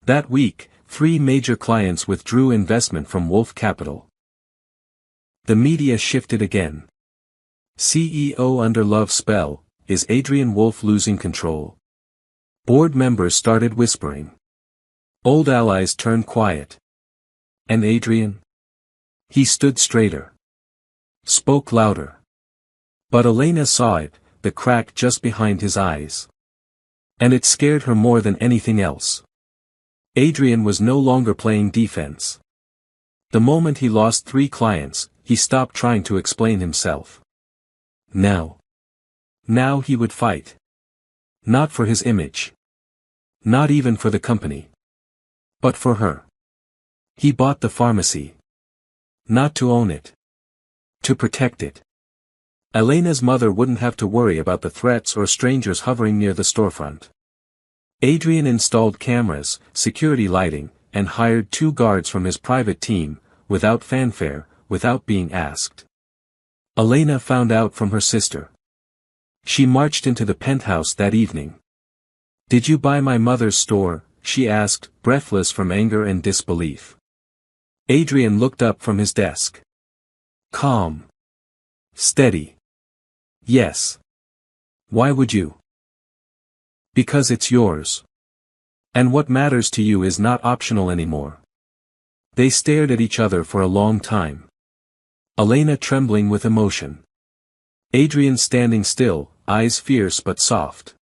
That week, 3 major clients withdrew investment from Wolf Capital. The media shifted again. CEO under love spell, is Adrian Wolf losing control? Board members started whispering. Old allies turned quiet. And Adrian? He stood straighter. Spoke louder. But Elena saw it, the crack just behind his eyes. And it scared her more than anything else. Adrian was no longer playing defense. The moment he lost 3 clients, he stopped trying to explain himself. Now he would fight. Not for his image. Not even for the company. But for her. He bought the pharmacy. Not to own it. To protect it. Elena's mother wouldn't have to worry about the threats or strangers hovering near the storefront. Adrian installed cameras, security lighting, and hired 2 guards from his private team, without fanfare, without being asked. Elena found out from her sister. She marched into the penthouse that evening. "Did you buy my mother's store?" she asked, breathless from anger and disbelief. Adrian looked up from his desk. Calm. Steady. "Yes." "Why would you?" "Because it's yours. And what matters to you is not optional anymore." They stared at each other for a long time. Elena trembling with emotion. Adrian standing still, eyes fierce but soft.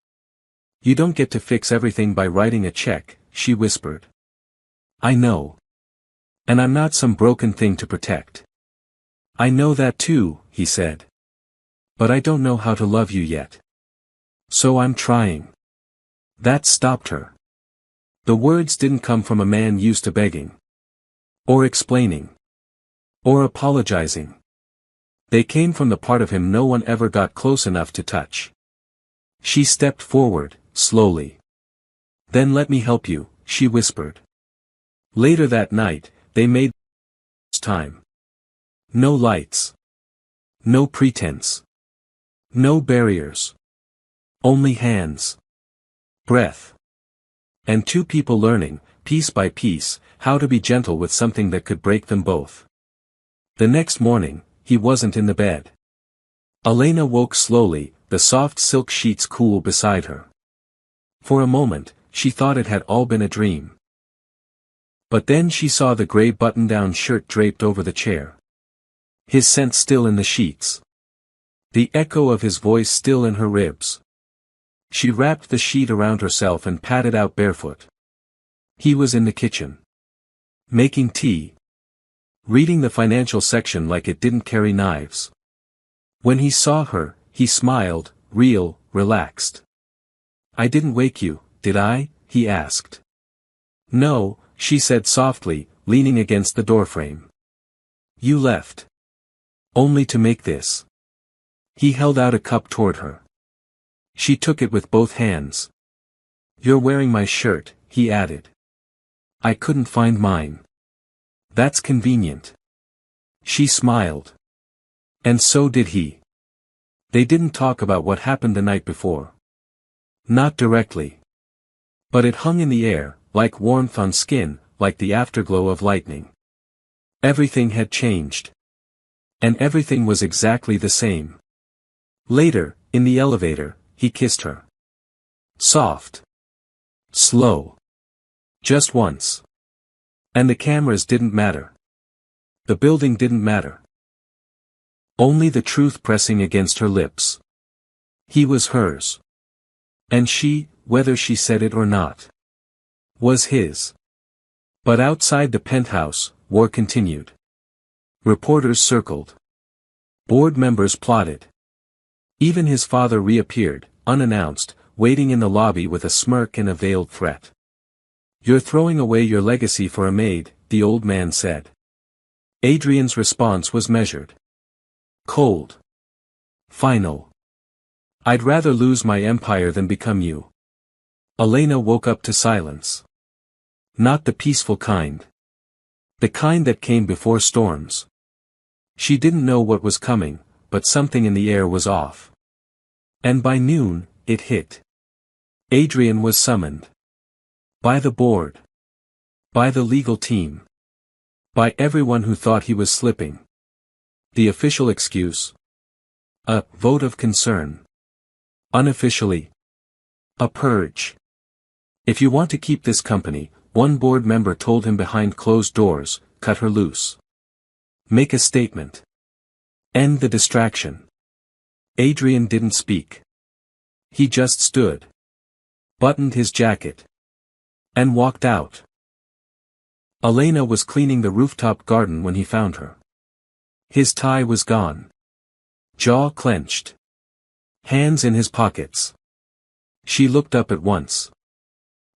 "You don't get to fix everything by writing a check," she whispered. "I know. And I'm not some broken thing to protect." "I know that too," he said. "But I don't know how to love you yet. So I'm trying." That stopped her. The words didn't come from a man used to begging. Or explaining. Or apologizing. They came from the part of him no one ever got close enough to touch. She stepped forward, slowly. "Then let me help you," she whispered. Later that night, they made time. No lights. No pretense. No barriers. Only hands. Breath. And 2 people learning, piece by piece, how to be gentle with something that could break them both. The next morning, he wasn't in the bed. Elena woke slowly, the soft silk sheets cool beside her. For a moment, she thought it had all been a dream. But then she saw the gray button-down shirt draped over the chair. His scent still in the sheets. The echo of his voice still in her ribs. She wrapped the sheet around herself and padded out barefoot. He was in the kitchen. Making tea. Reading the financial section like it didn't carry knives. When he saw her, he smiled, real, relaxed. "I didn't wake you, did I?" he asked. "No," she said softly, leaning against the doorframe. "You left. Only to make this." He held out a cup toward her. She took it with both hands. "You're wearing my shirt," he added. "I couldn't find mine." "That's convenient." She smiled. And so did he. They didn't talk about what happened the night before. Not directly. But it hung in the air, like warmth on skin, like the afterglow of lightning. Everything had changed. And everything was exactly the same. Later, in the elevator, he kissed her. Soft. Slow. Just once. And the cameras didn't matter. The building didn't matter. Only the truth pressing against her lips. He was hers. And she, whether she said it or not, was his. But outside the penthouse, war continued. Reporters circled. Board members plotted. Even his father reappeared, unannounced, waiting in the lobby with a smirk and a veiled threat. "You're throwing away your legacy for a maid," the old man said. Adrian's response was measured. Cold. Final. "I'd rather lose my empire than become you." Elena woke up to silence. Not the peaceful kind. The kind that came before storms. She didn't know what was coming, but something in the air was off. And by noon, it hit. Adrian was summoned. By the board. By the legal team. By everyone who thought he was slipping. The official excuse? A vote of concern. Unofficially? A purge. "If you want to keep this company," one board member told him behind closed doors, "cut her loose. Make a statement. End the distraction." Adrian didn't speak. He just stood, buttoned his jacket, and walked out. Elena was cleaning the rooftop garden when he found her. His tie was gone. Jaw clenched. Hands in his pockets. She looked up at once.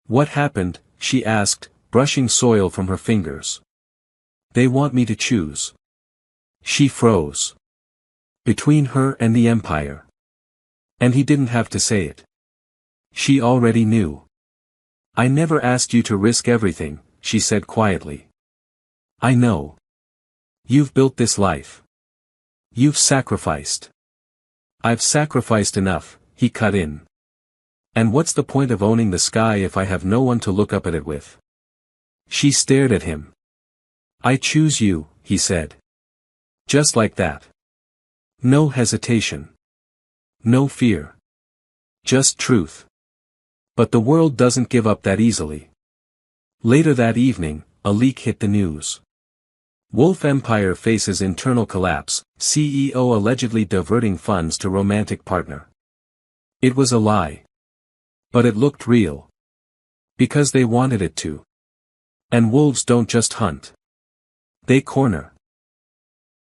"What happened?" she asked, brushing soil from her fingers. "They want me to choose." She froze. Between her and the Empire. And he didn't have to say it. She already knew. "I never asked you to risk everything," she said quietly. "I know. You've built this life. You've sacrificed." "I've sacrificed enough," he cut in. "And what's the point of owning the sky if I have no one to look up at it with?" She stared at him. "I choose you," he said. Just like that. No hesitation. No fear. Just truth. But the world doesn't give up that easily. Later that evening, a leak hit the news. Wolf Empire faces internal collapse, CEO allegedly diverting funds to romantic partner. It was a lie. But it looked real. Because they wanted it to. And wolves don't just hunt. They corner.